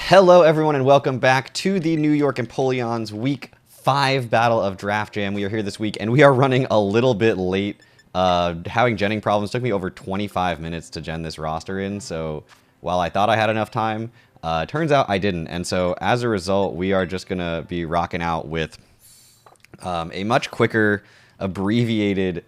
Hello, everyone, and welcome back to the New York Empoleon's Week 5 Battle of Draft Jam. We are here this week, and we are running a little bit late. Having genning problems took me over 25 minutes to gen this roster in, so while I thought I had enough time, turns out I didn't. And so, as a result, we are just going to be rocking out with a much quicker, abbreviated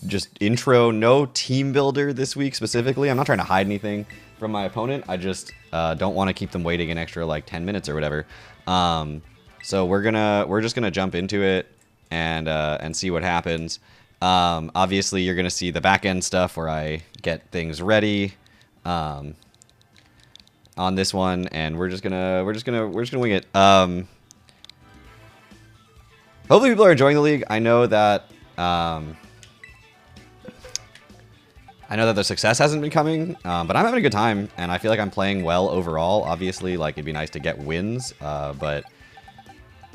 just intro, no team builder this week specifically. I'm not trying to hide anything from my opponent. I just don't want to keep them waiting an extra like 10 minutes or whatever. So we're just gonna jump into it and see what happens. Obviously, you're gonna see the back end stuff where I get things ready on this one, and we're just gonna wing it. Hopefully, people are enjoying the league. I know that the success hasn't been coming, but I'm having a good time, and I feel like I'm playing well overall. Obviously, like, it'd be nice to get wins, but,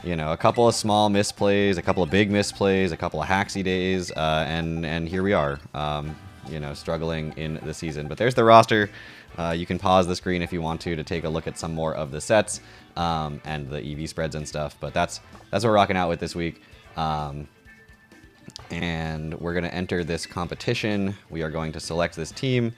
you know, a couple of small misplays, a couple of big misplays, a couple of hacksy days, and here we are, you know, struggling in the season. But there's the roster. You can pause the screen if you want to take a look at some more of the sets and the EV spreads and stuff, but that's what we're rocking out with this week. And we're going to enter this competition. We are going to select this team,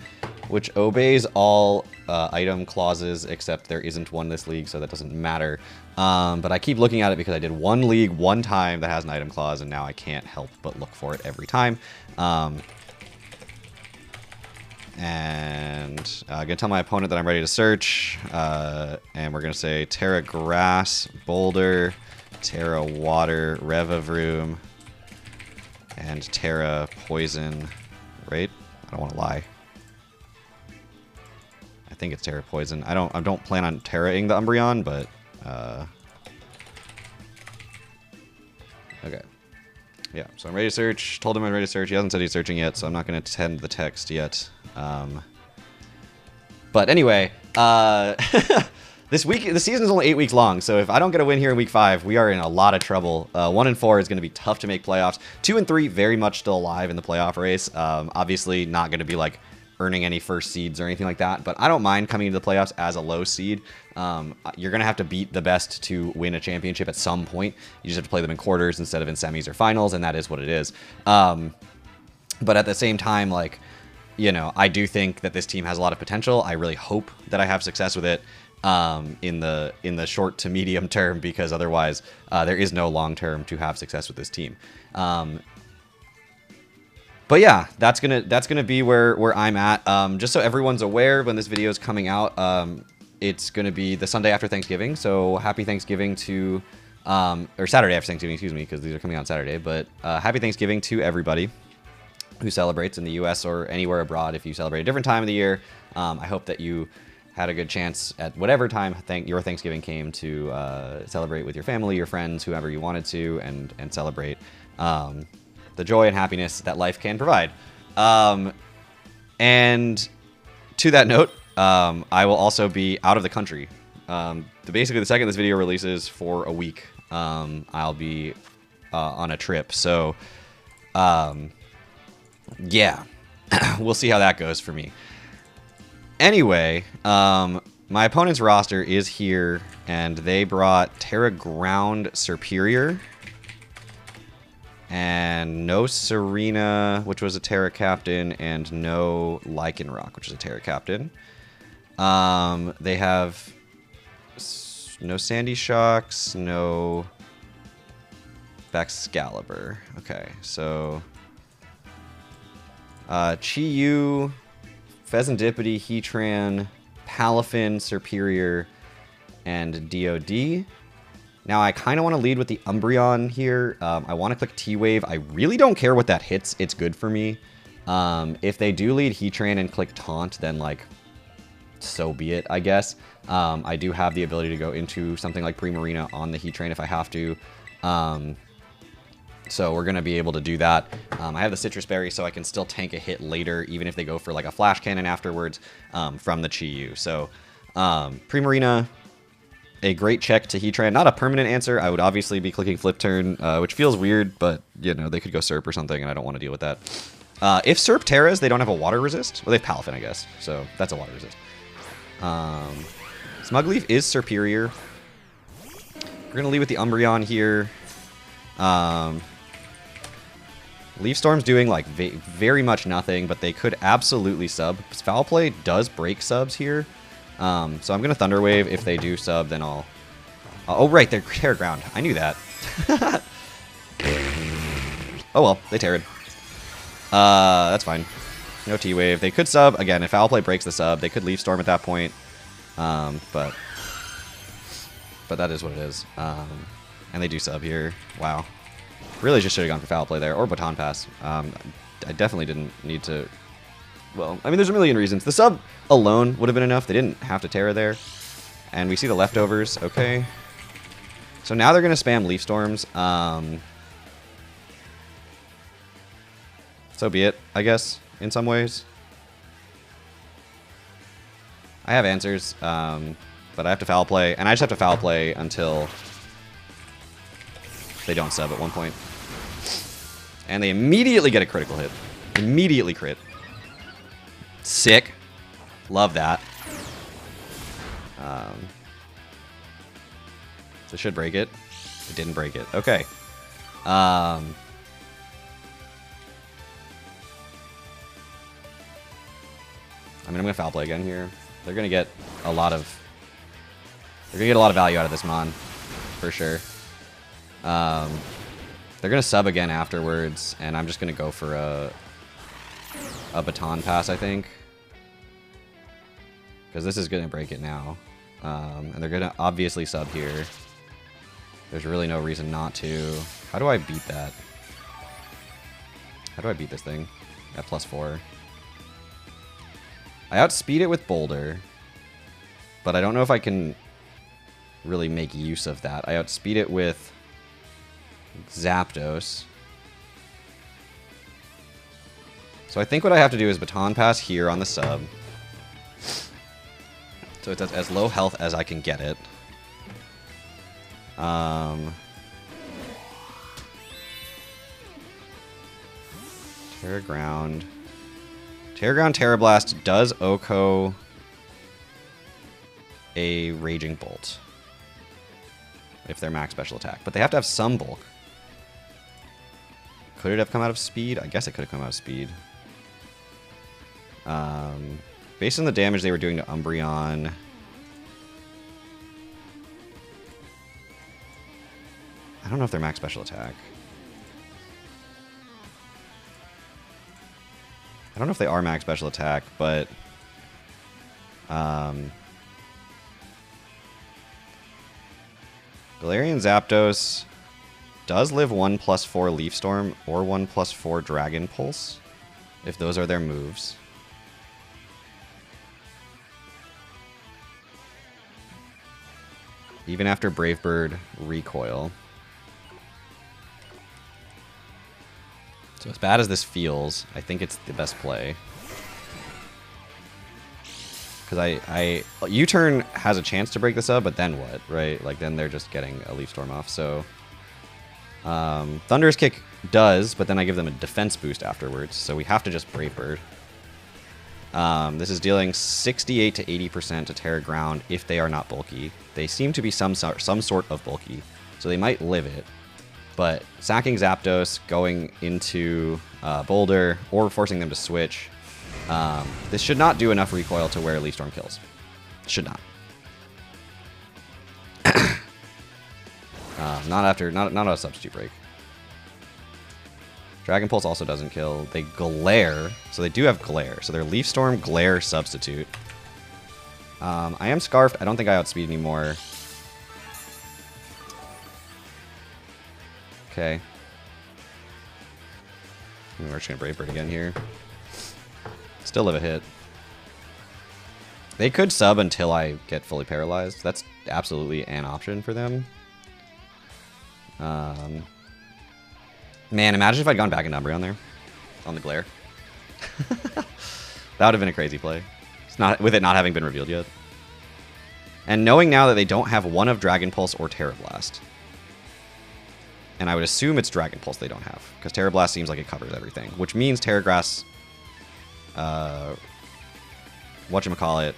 which obeys all item clauses, except there isn't one this league, so that doesn't matter. But I keep looking at it because I did one league one time that has an item clause, and now I can't help but look for it every time. And I'm going to tell my opponent that I'm ready to search. And we're going to say Terra Grass, Boulder, Terra Water, Revavroom, and Terra Poison, right? I don't want to lie. I think it's Terra Poison. I don't plan on Terra-ing the Umbreon, but okay. Yeah, so I'm ready to search. Told him I'm ready to search. He hasn't said he's searching yet, so I'm not going to send the text yet. But anyway, this season is only 8 weeks long, so if I don't get a win here in week 5, we are in a lot of trouble. 1 and 4 is going to be tough to make playoffs. 2 and 3 very much still alive in the playoff race. Obviously not going to be like earning any first seeds or anything like that, but I don't mind coming into the playoffs as a low seed. You're going to have to beat the best to win a championship at some point. You just have to play them in quarters instead of in semis or finals, and that is what it is. But at the same time, like, you know, I do think that this team has a lot of potential. I really hope that I have success with it in the short to medium term, because otherwise there is no long term to have success with this team. But yeah, that's gonna be where I'm at. Just so everyone's aware, when this video is coming out, it's gonna be the Sunday after Thanksgiving. So happy Thanksgiving to or Saturday after Thanksgiving, excuse me, because these are coming out Saturday. But happy Thanksgiving to everybody who celebrates in the U.S. or anywhere abroad. If you celebrate a different time of the year, I hope that you had a good chance at whatever time your Thanksgiving came to celebrate with your family, your friends, whoever you wanted to, and celebrate the joy and happiness that life can provide. And to that note, I will also be out of the country. Basically, the second this video releases for a week, I'll be on a trip. So, yeah, we'll see how that goes for me. Anyway, my opponent's roster is here, and they brought Terra Ground Superior, and no Serena, which was a Terra Captain, and no Lycanroc, which is a Terra Captain. They have no Sandy Shocks, no Baxcalibur. Okay, so Chi-Yu, Pheasantipity, Heatran, Palafin, Superior, and DOD. Now, I kind of want to lead with the Umbreon here. I want to click T-Wave. I really don't care what that hits. It's good for me. If they do lead Heatran and click Taunt, then, like, so be it, I guess. I do have the ability to go into something like Primarina on the Heatran if I have to. So we're going to be able to do that. I have the Citrus Berry, so I can still tank a hit later, even if they go for like a Flash Cannon afterwards from the Chi-Yu. So Primarina, a great check to Heatran. Not a permanent answer. I would obviously be clicking Flip Turn, which feels weird, but, you know, they could go Serp or something, and I don't want to deal with that. If Serp Terras, they don't have a Water Resist. Well, they have Palafin, I guess, so that's a Water Resist. Smugleaf is superior. We're going to lead with the Umbreon here. Leaf Storm's doing like very much nothing, but they could absolutely sub. Foul Play does break subs here. So I'm going to Thunder Wave. If they do sub, then I'll... oh, right, they're Terra Ground. I knew that. Oh well, they Terra'd. That's fine. No T-Wave. They could sub. Again, if Foul Play breaks the sub, they could Leaf Storm at that point. But that is what it is. And they do sub here. Wow. Really just should have gone for Foul Play there, or Baton Pass. I definitely didn't need to... Well, I mean, there's a million reasons. The sub alone would have been enough. They didn't have to Terra there. And we see the leftovers. Okay. So now they're going to spam Leaf Storms. So be it, I guess, in some ways. I have answers, but I have to Foul Play. And I just have to Foul Play until they don't sub at one point. And they immediately get a critical hit. Immediately crit. Sick. Love that. So it should break it. It didn't break it. Okay. I mean, I'm going to Foul Play again here. They're going to get a lot of... They're going to get a lot of value out of this Mon. For sure. They're going to sub again afterwards, and I'm just going to go for a Baton Pass, I think. Because this is going to break it now. And they're going to obviously sub here. There's really no reason not to. How do I beat that? How do I beat this thing? At +4. I outspeed it with Boulder. But I don't know if I can really make use of that. I outspeed it with Zapdos. So I think what I have to do is Baton Pass here on the sub. So it's as low health as I can get it. Terra Ground. Terra Ground, Terra Blast does Oko a Raging Bolt. If they're max special attack. But they have to have some bulk. Could it have come out of speed? I guess it could have come out of speed. Based on the damage they were doing to Umbreon... I don't know if they're max special attack. I don't know if they are max special attack, but... Galarian Zapdos does live 1+4 Leaf Storm or 1+4 Dragon Pulse, if those are their moves. Even after Brave Bird Recoil. So as bad as this feels, I think it's the best play. Because U-turn has a chance to break this up, but then what, right? Like, then they're just getting a Leaf Storm off, so... Thunderous Kick does, but then I give them a defense boost afterwards, so we have to just Brave Bird. This is dealing 68 to 80% to Terra Ground if they are not bulky. They seem to be some sort of bulky, so they might live it. But sacking Zapdos, going into Boulder, or forcing them to switch, this should not do enough recoil to where Leaf Storm kills. Should not. Not a substitute break. Dragon Pulse also doesn't kill. They Glare, so they do have Glare. So they're Leaf Storm, Glare, substitute. I am Scarfed. I don't think I outspeed anymore. Okay. We're just gonna Brave Bird again here. Still live a hit. They could sub until I get fully paralyzed. That's absolutely an option for them. Man, imagine if I'd gone back in Umbreon there. On the Glare. That would have been a crazy play. It's not, with it not having been revealed yet. And knowing now that they don't have one of Dragon Pulse or Terra Blast. And I would assume it's Dragon Pulse they don't have. Because Terra Blast seems like it covers everything. Which means Terra Grass... whatchamacallit...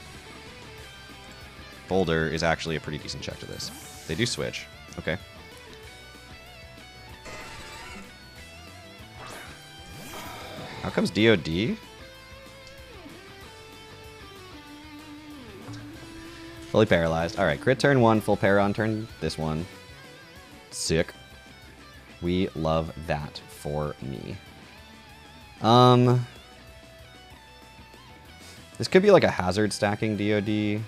Boulder is actually a pretty decent check to this. They do switch. Okay. How comes DOD? Fully paralyzed. Alright, crit turn 1, full para on turn this one. Sick. We love that for me. This could be like a hazard stacking DOD.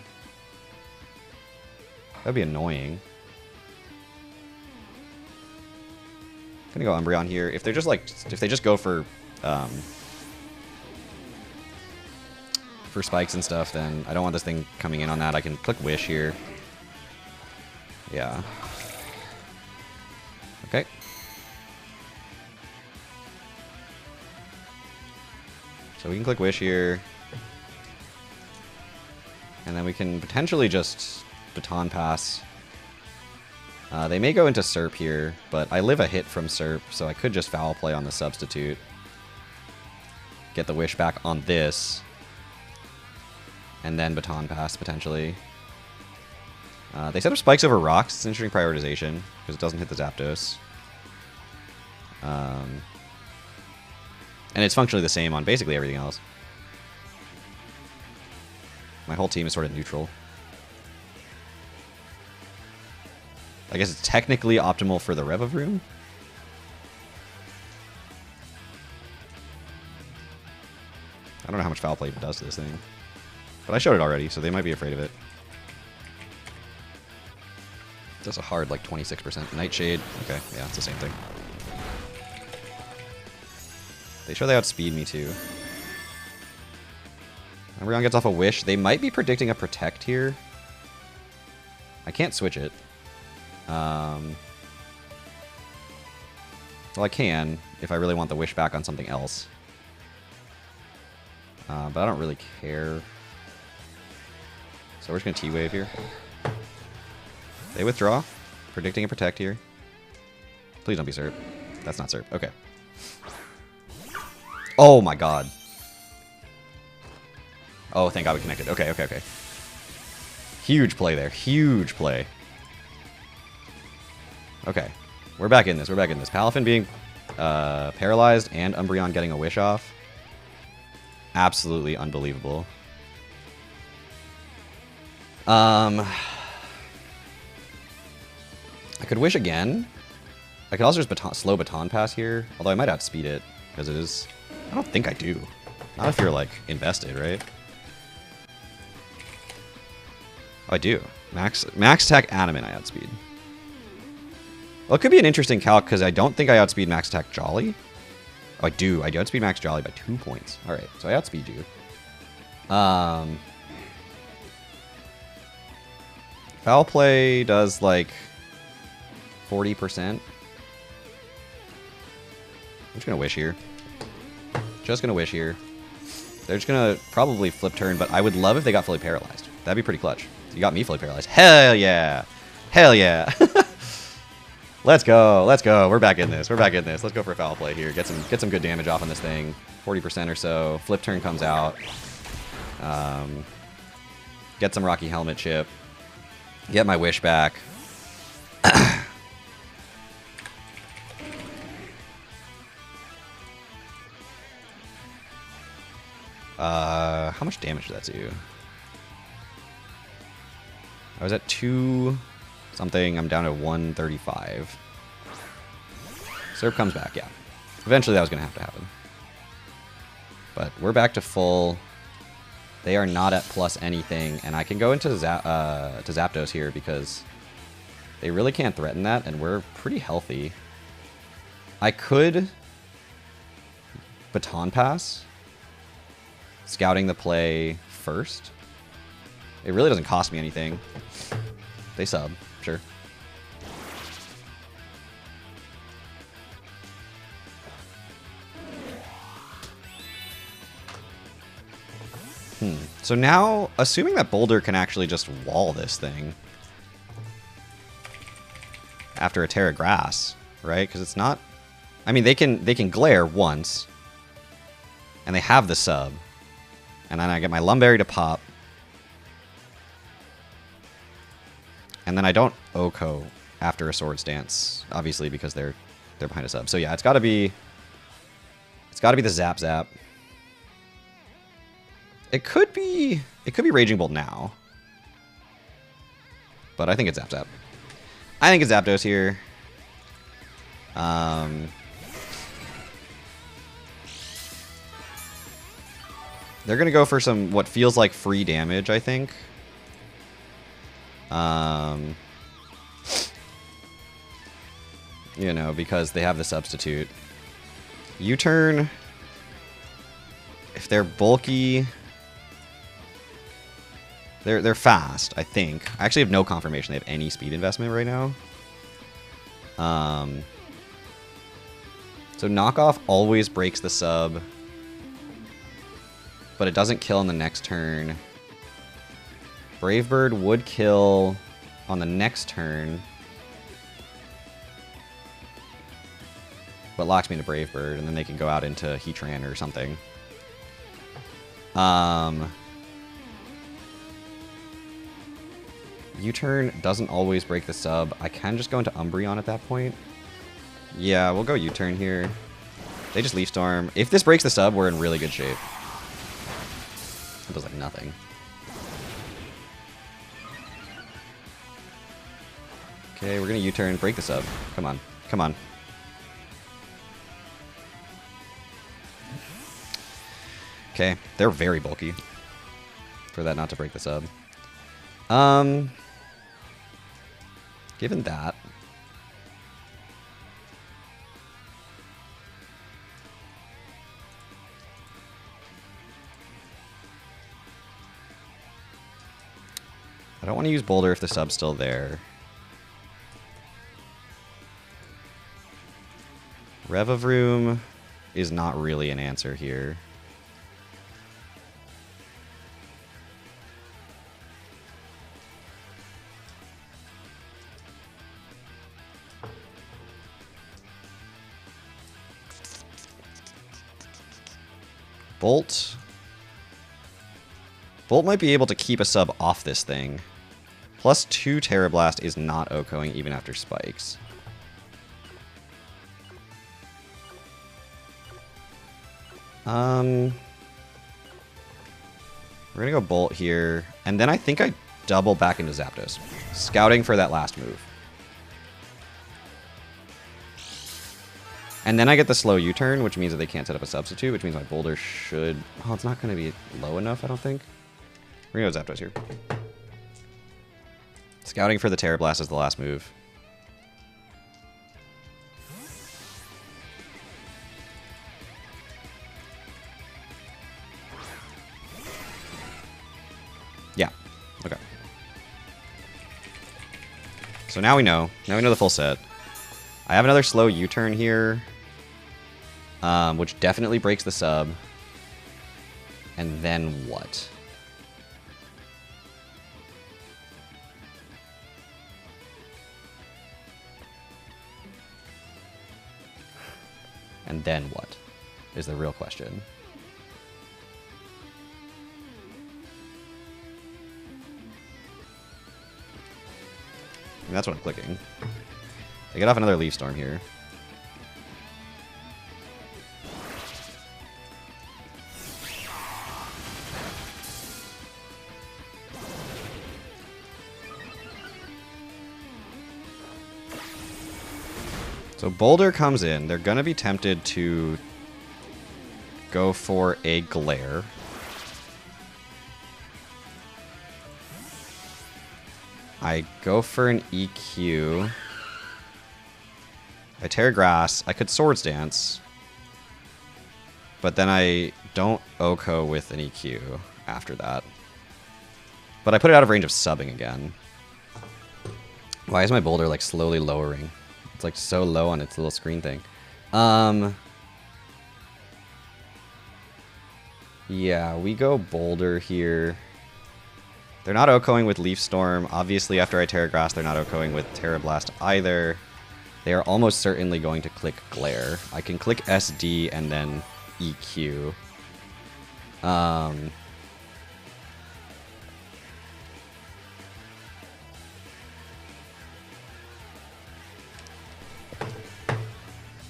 That'd be annoying. I'm gonna go Umbreon here. If they're just like, if they just go for spikes and stuff, then I don't want this thing coming in on that. I can click Wish here. Yeah. Okay. So we can click Wish here. And then we can potentially just Baton Pass. They may go into Serp here, but I live a hit from Serp, so I could just Foul Play on the substitute. Get the Wish back on this. And then Baton Pass, potentially. They set up Spikes over Rocks. It's interesting prioritization, because it doesn't hit the Zapdos. And it's functionally the same on basically everything else. My whole team is sort of neutral. I guess it's technically optimal for the Revavroom. I don't know how much Foul Play does to this thing. But I showed it already, so they might be afraid of it. That's a hard, like, 26%. Nightshade. Okay, yeah, it's the same thing. They show they outspeed me, too. Umbreon gets off a Wish. They might be predicting a Protect here. I can't switch it. Well, I can, if I really want the Wish back on something else. But I don't really care. So we're just going to T-Wave here. They withdraw. Predicting a Protect here. Please don't be Serp. That's not Serp. Okay. Oh my god. Oh, thank god we connected. Okay, okay, okay. Huge play there. Huge play. Okay. We're back in this. We're back in this. Palafin being paralyzed and Umbreon getting a Wish off. Absolutely unbelievable. I could Wish again. I could also just slow Baton Pass here. Although I might outspeed it. Because it is... I don't think I do. Not if you're, like, invested, right? Oh, I do. Max attack Adamant I outspeed. Well, it could be an interesting calc because I don't think I outspeed Max attack Jolly. Oh, I do. I do outspeed Max Jolly by 2 points. Alright, so I outspeed you. Foul Play does, like, 40%. I'm just going to Wish here. Just going to Wish here. They're just going to probably flip turn, but I would love if they got fully paralyzed. That'd be pretty clutch. You got me fully paralyzed. Hell yeah. Hell yeah. Let's go. Let's go. We're back in this. We're back in this. Let's go for Foul Play here. Get some good damage off on this thing. 40% or so. Flip turn comes out. Get some Rocky Helmet chip. Get my Wish back. How much damage did that do? I was at 2 something. I'm down to 135. Serp comes back, yeah. Eventually that was going to have to happen. But we're back to full. They are not at plus anything. And I can go into Zapdos here because they really can't threaten that. And we're pretty healthy. I could Baton Pass. Scouting the play first. It really doesn't cost me anything. They sub, sure. So now, assuming that Boulder can actually just wall this thing after a Terra Grass, right? Because it's not... I mean, they can glare once, and they have the sub. And then I get my Lumberry to pop. And then I don't Oko after a Swords Dance, obviously because they're behind a sub. So yeah, it's got to be the Zap Zap. It could be Raging Bolt now. But I think it's Zap Zap. I think it's Zapdos here. They're going to go for some, what feels like free damage, I think. You know, because they have the substitute. U-turn. If they're bulky, they're fast, I think. I actually have no confirmation they have any speed investment right now. So knockoff always breaks the sub, but it doesn't kill on the next turn. Brave Bird would kill on the next turn, but locks me to Brave Bird, and then they can go out into Heatran or something. U-turn doesn't always break the sub. I can just go into Umbreon at that point. Yeah, we'll go U-turn here. They just Leaf Storm. If this breaks the sub, we're in really good shape. It does like nothing. Okay, we're gonna U-turn, break the sub. Come on, come on. Okay, they're very bulky for that not to break the sub. Given that, I don't want to use Boulder if the sub's still there. Revavroom is not really an answer here. Bolt. Bolt might be able to keep a sub off this thing. Plus 2 Terra Blast is not Okoing even after spikes. We're gonna go Bolt here, and then I think I double back into Zapdos, scouting for that last move. And then I get the slow U-turn, which means that they can't set up a substitute, which means my Boulder should... Oh, it's not going to be low enough, I don't think. We're going to go Zapdos here. Scouting for the Terra Blast is the last move. Yeah. Okay. So now we know. Now we know the full set. I have another slow U-turn here, which definitely breaks the sub. And then what? And then what is the real question. And that's what I'm clicking. I get off another Leaf Storm here. So Boulder comes in. They're going to be tempted to go for a Glare. I go for an EQ. I Terra Grass. I could Swords Dance. But then I don't Oko with an EQ after that. But I put it out of range of subbing again. Why is my Boulder like slowly lowering? It's like so low on its little screen thing. Yeah, we go Boulder here. They're not Okoing with Leaf Storm. Obviously, after I Terra Grass, they're not Okoing with Terra Blast either. They are almost certainly going to click Glare. I can click SD and then EQ.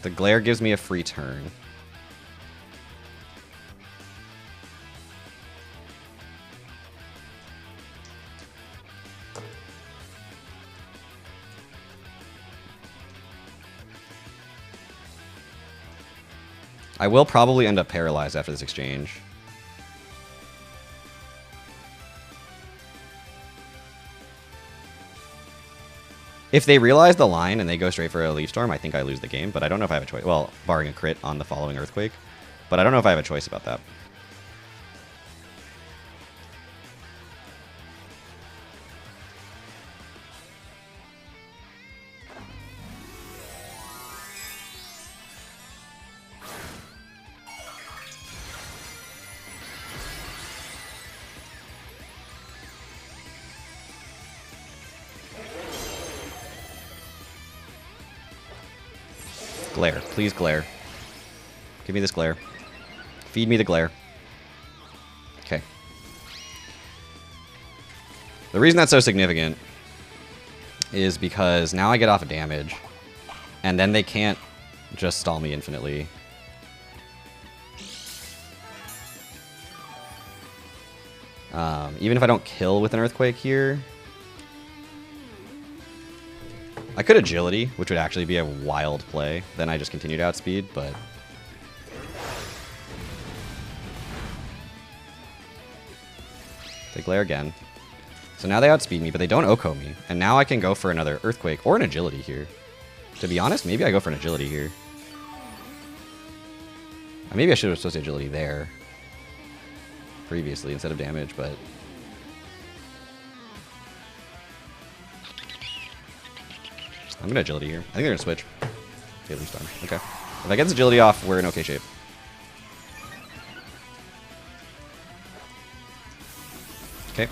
The glare gives me a free turn. I will probably end up paralyzed after this exchange. If they realize the line and they go straight for a Leaf Storm, I think I lose the game, but I don't know if I have a choice. Well, barring a crit on the following Earthquake. But I don't know if I have a choice about that. Glare. Please glare. Give me this glare. Feed me the glare. Okay. The reason that's so significant is because now I get off of damage, and then they can't just stall me infinitely. Even if I don't kill with an Earthquake here, I could agility, which would actually be a wild play. Then I just continue to outspeed, but... They glare again. So now they outspeed me, but they don't Oko me. And now I can go for another Earthquake or an agility here. To be honest, maybe I go for an agility here. Maybe I should have supposed to agility there previously instead of damage, but... I'm going to agility here. I think they're going to switch. Okay, Leaf Storm. Okay. If I get this agility off, we're in okay shape. Okay.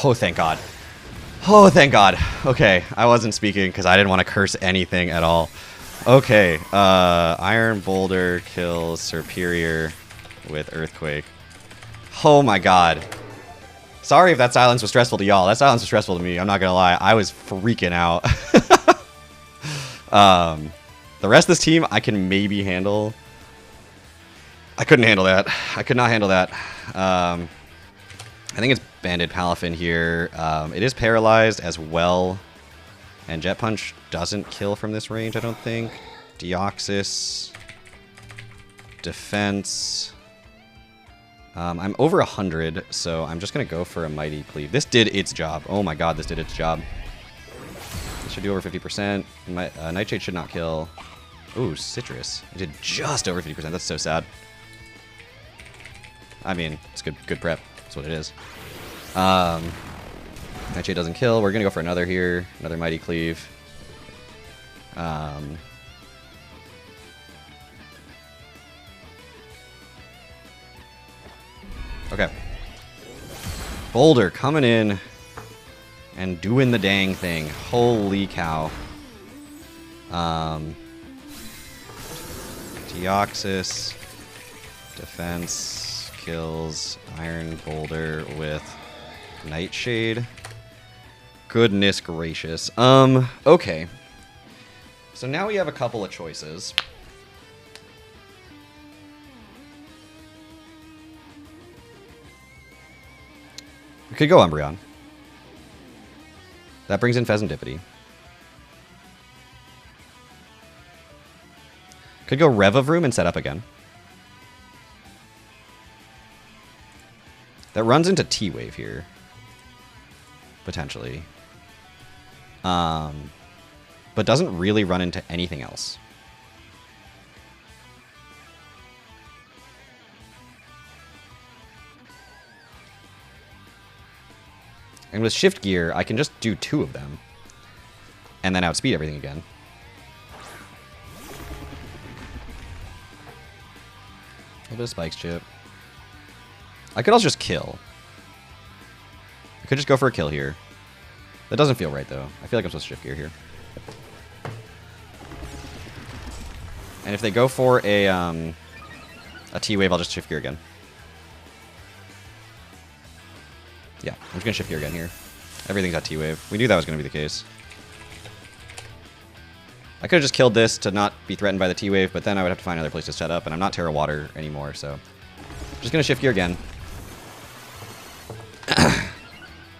Oh, thank God. Oh, thank God. Okay, I wasn't speaking because I didn't want to curse anything at all. Okay, Iron Boulder kills Superior with Earthquake. Oh my God. Sorry if that silence was stressful to y'all. That silence was stressful to me. I'm not gonna lie. I was freaking out. The rest of this team, I can maybe handle. I couldn't handle that. I could not handle that. I think it's Banded Palafin here. It is paralyzed as well. And Jet Punch doesn't kill from this range, I don't think. Deoxys. Defense. I'm over 100, so I'm just going to go for a Mighty Cleave. This did its job. Oh my God, this did its job. This should do over 50%. Nightshade should not kill. Ooh, Citrus. It did just over 50%. That's so sad. I mean, it's good prep. That's what it is. Nightshade doesn't kill. We're going to go for another here. Another Mighty Cleave. Okay. Boulder coming in and doing the dang thing. Holy cow. Deoxys. Defense. Kills Iron Boulder with Nightshade. Goodness gracious. Okay. So now we have a couple of choices. We could go Umbreon. That brings in Pheasantipity. Could go Revavroom and set up again. That runs into T-Wave here. Potentially. but doesn't really run into anything else. And with Shift Gear, I can just do 2 of them. And then outspeed everything again. A little bit of Spikes Chip. I could also just kill. I could just go for a kill here. That doesn't feel right, though. I feel like I'm supposed to Shift Gear here. And if they go for a T-Wave, I'll just Shift Gear again. Yeah, I'm just going to Shift Gear again here. Everything's at T-Wave. We knew that was going to be the case. I could have just killed this to not be threatened by the T-Wave, but then I would have to find another place to set up, and I'm not Terra Water anymore, so... Just going to Shift Gear again.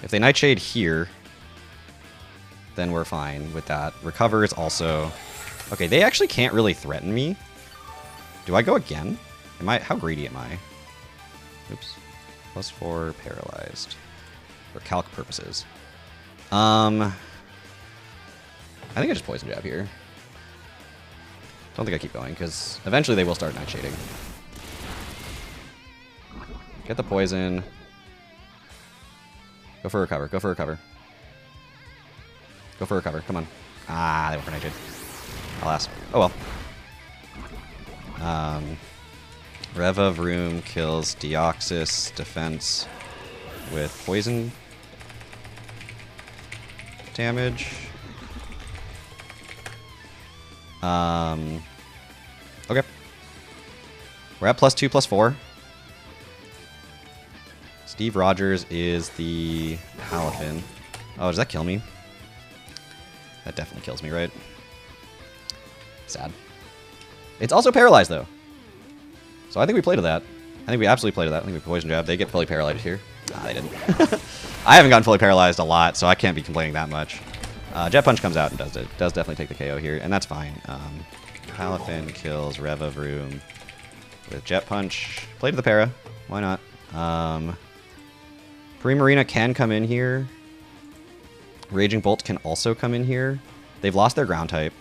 If they Nightshade here, then we're fine with that. Recover is also... Okay, they actually can't really threaten me. Do I go again? How greedy am I? Oops. +4 paralyzed. For calc purposes. I think I just Poison Jab here. Don't think I keep going, because eventually they will start Nightshading. Get the poison. Go for Recover, go for Recover. Go for Recover, come on. Ah, they went for Nightshade. Alas. Oh well. Rev of Room kills Deoxys defense with poison damage. Okay. We're at +2, +4. Steve Rogers is the Palafin. Oh, does that kill me? That definitely kills me, right? Sad. It's also paralyzed, though. So I think we play to that. I think we absolutely play to that. I think we Poison Jab. They get fully paralyzed here. Nah, they didn't. I haven't gotten fully paralyzed a lot, so I can't be complaining that much. Jet Punch comes out and does it. Does definitely take the KO here, and that's fine. Palafin kills Rev of Room with Jet Punch. Play to the para. Why not? Primarina can come in here. Raging Bolt can also come in here. They've lost their ground type.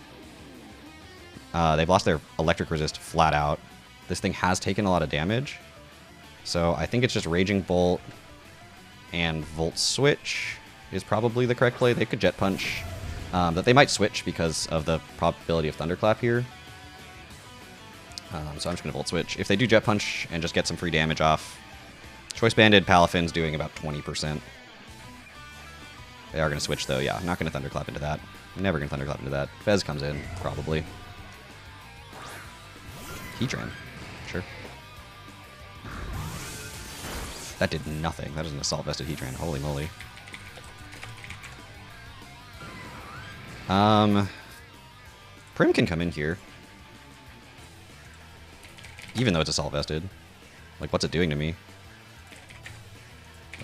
They've lost their electric resist flat out. This thing has taken a lot of damage. So I think it's just Raging Bolt and Volt Switch is probably the correct play. They could Jet Punch. But they might switch because of the probability of Thunderclap here. So I'm just going to Volt Switch. If they do Jet Punch and just get some free damage off, Choice Banded Palafin's doing about 20%. They are going to switch, though. Yeah, I'm not going to Thunderclap into that. Never going to Thunderclap into that. Fez comes in, probably. Heatran. Sure. That did nothing. That is an Assault Vested Heatran. Holy moly. Prim can come in here. Even though it's Assault Vested. Like, what's it doing to me?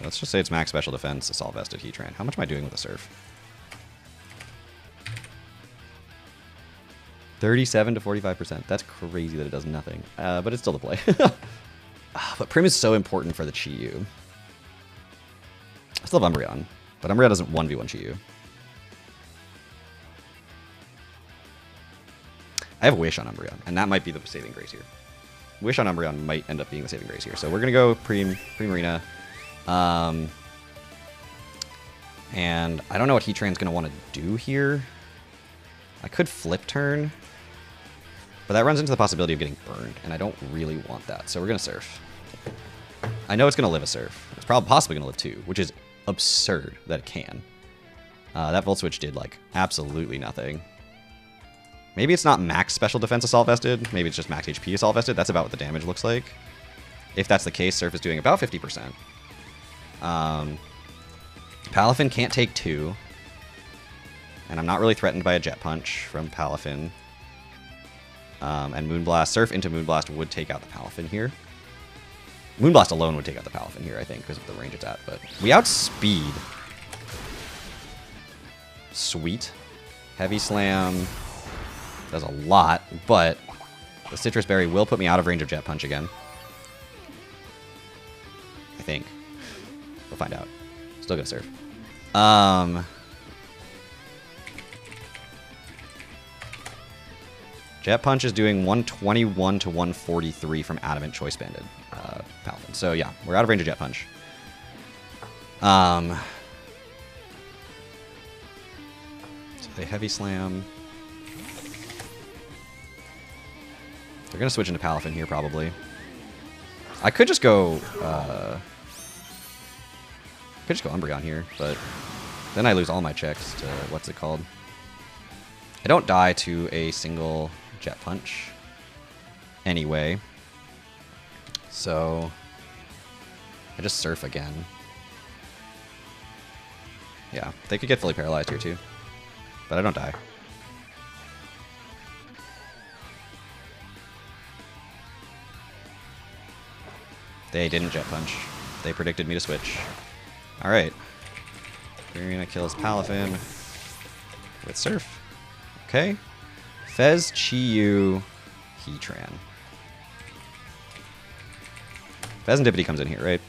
Let's just say it's max special defense, Assault Vested Heatran. How much am I doing with the Surf? 37 to 45%. That's crazy that it does nothing. But it's still the play. But Prim is so important for the Chi-Yu. I still have Umbreon, but Umbreon doesn't 1v1 Chi-Yu. I have Wish on Umbreon, and that might be the saving grace here. Wish on Umbreon might end up being the saving grace here. So we're going to go Primarina. And I don't know what Heatran's going to want to do here. I could Flip Turn, but that runs into the possibility of getting burned, and I don't really want that. So we're going to Surf. I know it's going to live a Surf. It's probably possibly going to live 2, which is absurd that it can. That Volt Switch did, like, absolutely nothing. Maybe it's not max special defense Assault Vested. Maybe it's just max HP Assault Vested. That's about what the damage looks like. If that's the case, Surf is doing about 50%. Palafin can't take 2. And I'm not really threatened by a Jet Punch from Palafin. And Moonblast, Surf into Moonblast would take out the Palafin here. Moonblast alone would take out the Palafin here, I think, because of the range it's at. But we outspeed. Sweet. Heavy Slam does a lot, but the Citrus Berry will put me out of range of Jet Punch again. I think. We'll find out. Still gonna Surf. Jet Punch is doing 121 to 143 from Adamant Choice Banded Paladin. So yeah, we're out of range of Jet Punch. So they Heavy Slam. They're going to switch into Palafin here, probably. I could just go... Umbreon here, but then I lose all my checks to... What's it called? I don't die to a single Jet Punch. Anyway. So... I just Surf again. Yeah, they could get fully paralyzed here, too. But I don't die. They didn't Jet Punch. They predicted me to switch. Alright. Arena kills Palafin with Surf. Okay. Fez, Chi-Yu, Heatran. Pheasantipity comes in here, right?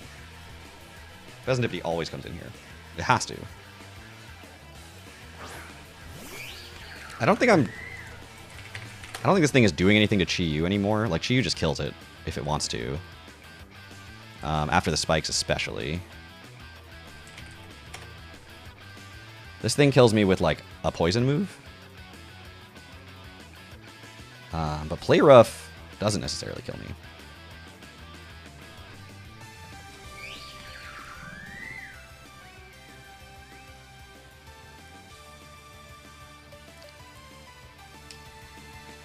Pheasantipity always comes in here. It has to. I don't think this thing is doing anything to Chi-Yu anymore. Like, Chi-Yu just kills it if it wants to. After the spikes especially. This thing kills me with, like, a poison move. But Play Rough doesn't necessarily kill me.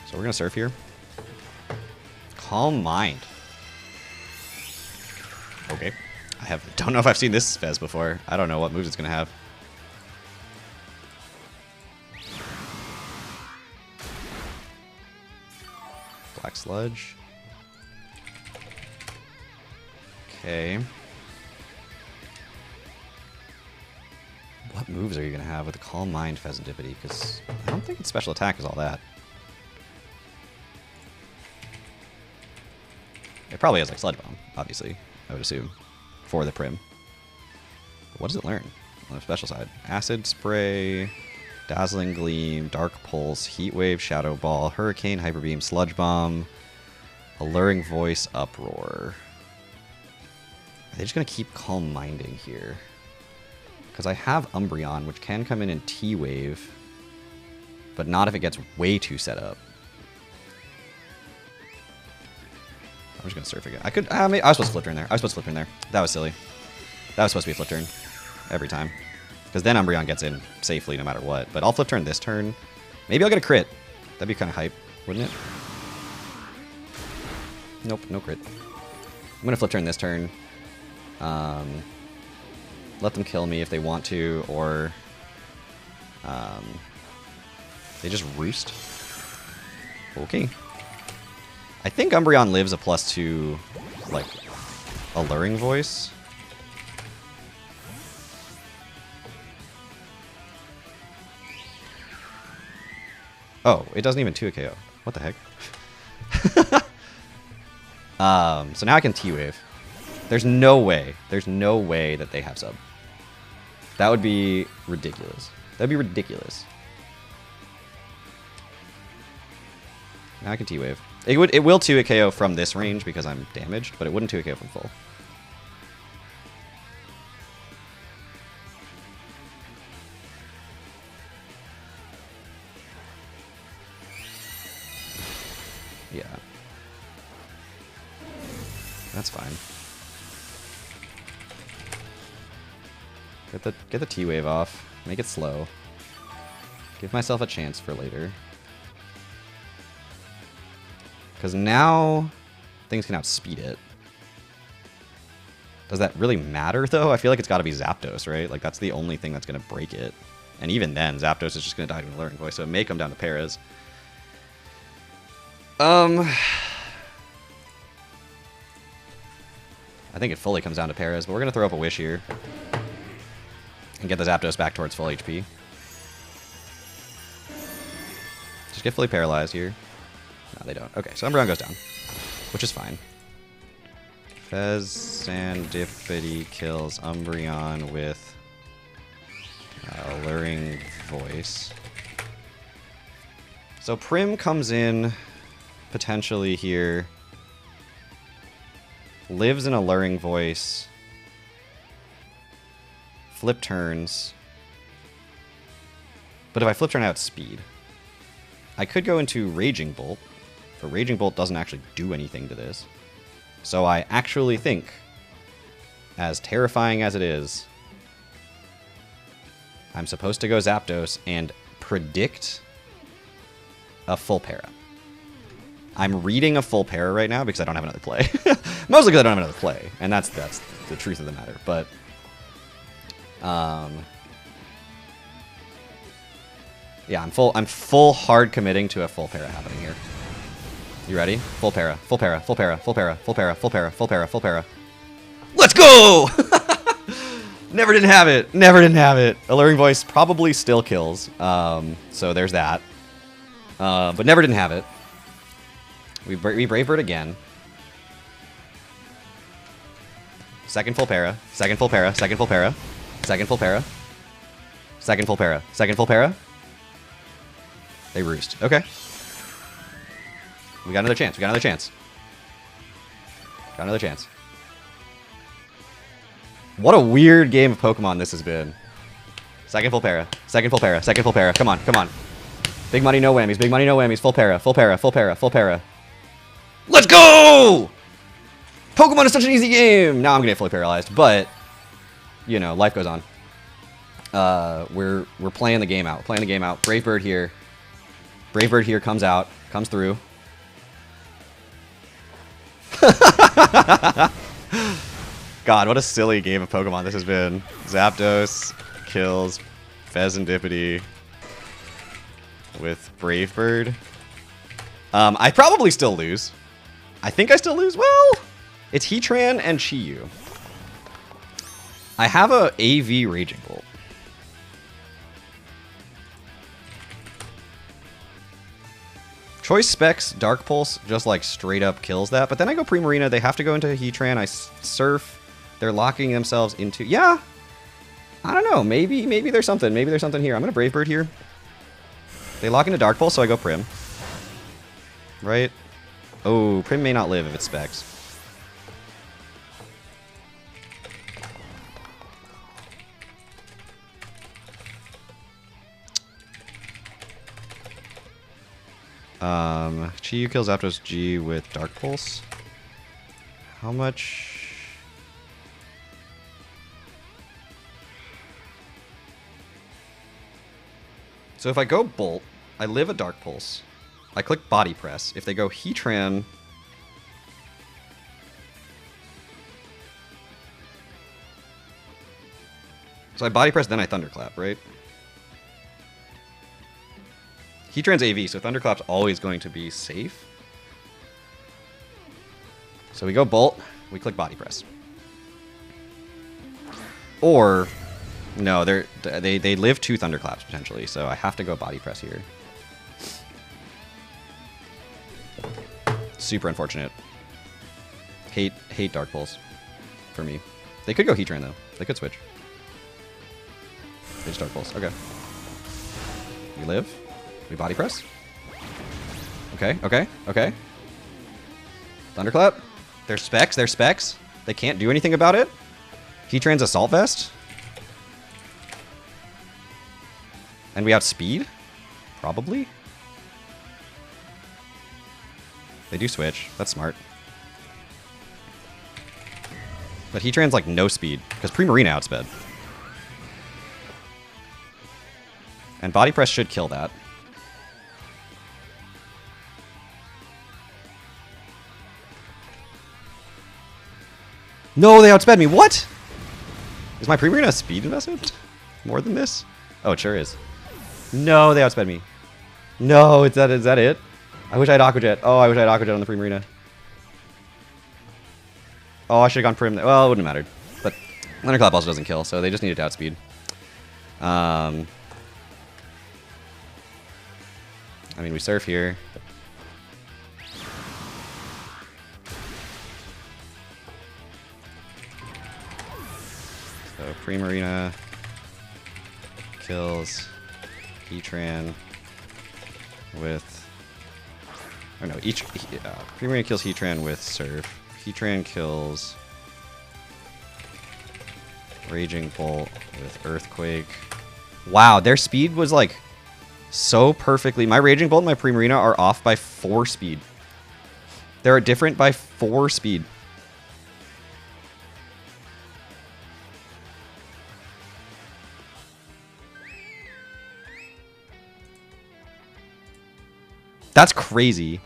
So we're going to Surf here. Calm Mind. Okay. Don't know if I've seen this Fez before. I don't know what moves it's going to have. Black Sludge. Okay. What moves are you going to have with a Calm Mind Pheasantipity? Because I don't think its special attack is all that. It probably has like Sludge Bomb, obviously, I would assume, for the Prim. But what does it learn on the special side? Acid Spray, Dazzling Gleam, Dark Pulse, Heat Wave, Shadow Ball, Hurricane, Hyper Beam, Sludge Bomb, Alluring Voice, Uproar. Are they just going to keep Calm Minding here? Because I have Umbreon, which can come in T-Wave, but not if it gets way too set up. I'm just going to Surf again. I could... I was supposed to Flip Turn there. That was silly. That was supposed to be a Flip Turn. Every time. Because then Umbreon gets in safely no matter what. But I'll Flip Turn this turn. Maybe I'll get a crit. That'd be kind of hype, wouldn't it? Nope, no crit. I'm going to Flip Turn this turn. Let them kill me if they want to, or... they just Roost. Okay. I think Umbreon lives a +2, like, Alluring Voice. Oh, it doesn't even 2 KO. What the heck? So now I can T-Wave. There's no way that they have sub. That would be ridiculous. That'd be ridiculous. Now I can T-Wave. It will 2 KO from this range because I'm damaged, but it wouldn't 2 KO from full. Yeah. That's fine. Get the T-Wave off. Make it slow. Give myself a chance for later. Because now things can outspeed it. Does that really matter, though? I feel like it's got to be Zapdos, right? Like, that's the only thing that's going to break it. And even then, Zapdos is just going to die to an Alluring Voice, so it may come down to Paras. I think it fully comes down to Paras, but we're going to throw up a Wish here. And get the Zapdos back towards full HP. Just get fully paralyzed here. No, they don't. Okay, so Umbreon goes down, which is fine. Pheasantipity kills Umbreon with Alluring Voice. So Prim comes in potentially here. Lives in Alluring Voice. Flip turns. But if I flip turn out speed, I could go into Raging Bolt, but Raging Bolt doesn't actually do anything to this. So I actually think, as terrifying as it is, I'm supposed to go Zapdos and predict a full para. I'm reading a full para right now because I don't have another play. Mostly because I don't have another play, and that's the truth of the matter. But yeah, I'm full hard committing to a full para happening here. You ready? Full para, full para, full para, full para, full para, full para, full para, full para. Let's go! Never didn't have it. Never didn't have it. Alluring Voice probably still kills. So there's that. But never didn't have it. We Brave Bird again. Second full para. Second full para. Second full para. Second full para. Second full para. Second full para. They roost. Okay. We got another chance. We got another chance. Got another chance. What a weird game of Pokemon this has been. Second full para. Second full para. Second full para. Come on. Come on. Big money, no whammies. Big money, no whammies. Full para. Full para. Full para. Full para. Let's go! Pokemon is such an easy game. Now I'm gonna get fully paralyzed, but you know, life goes on. We're playing the game out. We're playing the game out. Brave Bird here. Brave Bird here comes out. Comes through. God, what a silly game of Pokemon this has been. Zapdos kills Pheasantipity with Brave Bird. I probably still lose. I think I still lose. Well, it's Heatran and Chi-Yu. I have a AV Raging Bolt. Choice Specs Dark Pulse just like straight up kills that. But then I go Primarina. They have to go into Heatran. I Surf. They're locking themselves into... Yeah. I don't know. Maybe there's something. Maybe there's something here. I'm going to Brave Bird here. They lock into Dark Pulse, so I go Prim. Right? Oh, Prim may not live if it's Specs. Chi-Yu kills Zapdos G with Dark Pulse. How much? So if I go Bolt, I live a Dark Pulse. I click Body Press. If they go Heatran... So I Body Press, then I Thunderclap, right? Heatran's AV, so Thunderclap's always going to be safe. So we go Bolt, we click Body Press. Or, no, they live 2 Thunderclaps potentially, so I have to go Body Press here. Super unfortunate. Hate Dark Pulse for me. They could go Heatran though. They could switch. They just Dark Pulse. Okay. We live. We Body Press. Okay, okay, okay. Thunderclap. They're Specs. They're Specs. They can't do anything about it. Heatran's Assault Vest. And we outspeed? Probably? They do switch. That's smart. But Heatran's like no speed, because Primarina outsped. And Body Press should kill that. No, they outsped me. What? Is my Primarina a speed investment? More than this? Oh, it sure is. No, they outsped me. No, is that it? I wish I had Aqua Jet. Oh, I wish I had Aqua Jet on the Primarina. Oh, I should have gone Prim. Well, it wouldn't have mattered. But Thunderclap also doesn't kill, so they just needed to outspeed. I mean, we Surf here. So Primarina kills Heatran with Or no, Primarina kills Heatran with Surf. Heatran kills Raging Bolt with Earthquake. Wow, their speed was like so perfectly. My Raging Bolt and my Primarina are off by 4 speed. They're different by 4 speed. That's crazy.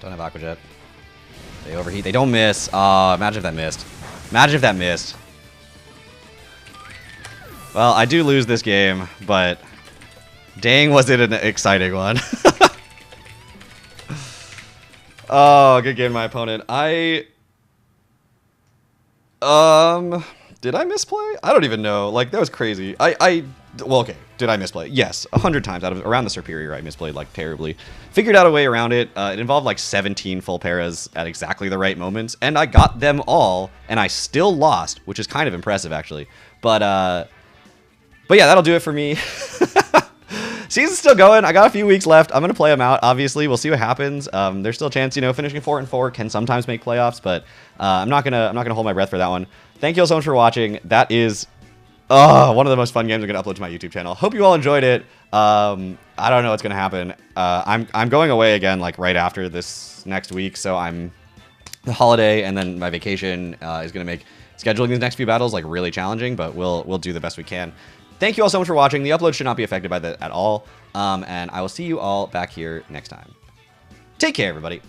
Don't have Aqua Jet. They overheat. They don't miss. Imagine if that missed. Imagine if that missed. Well, I do lose this game, but dang, was it an exciting one. Oh, good game, my opponent. Did I misplay? I don't even know. Like, that was crazy. Well, okay. Did I misplay? Yes, 100 times out of around the Superior, I misplayed like terribly. Figured out a way around it. It involved like 17 full paras at exactly the right moments, and I got them all, and I still lost, which is kind of impressive actually. But yeah, that'll do it for me. Season's still going. I got a few weeks left. I'm gonna play them out. Obviously, we'll see what happens. There's still a chance, you know, finishing 4-4 can sometimes make playoffs, but I'm not gonna hold my breath for that one. Thank you all so much for watching. That is one of the most fun games I'm gonna upload to my YouTube channel. Hope you all enjoyed it. I don't know what's gonna happen. I'm going away again like right after this next week, so I'm the holiday and then my vacation is gonna make scheduling these next few battles like really challenging, but we'll do the best we can. Thank you all so much for watching. The upload should not be affected by that at all. And I will see you all back here next time. Take care, everybody.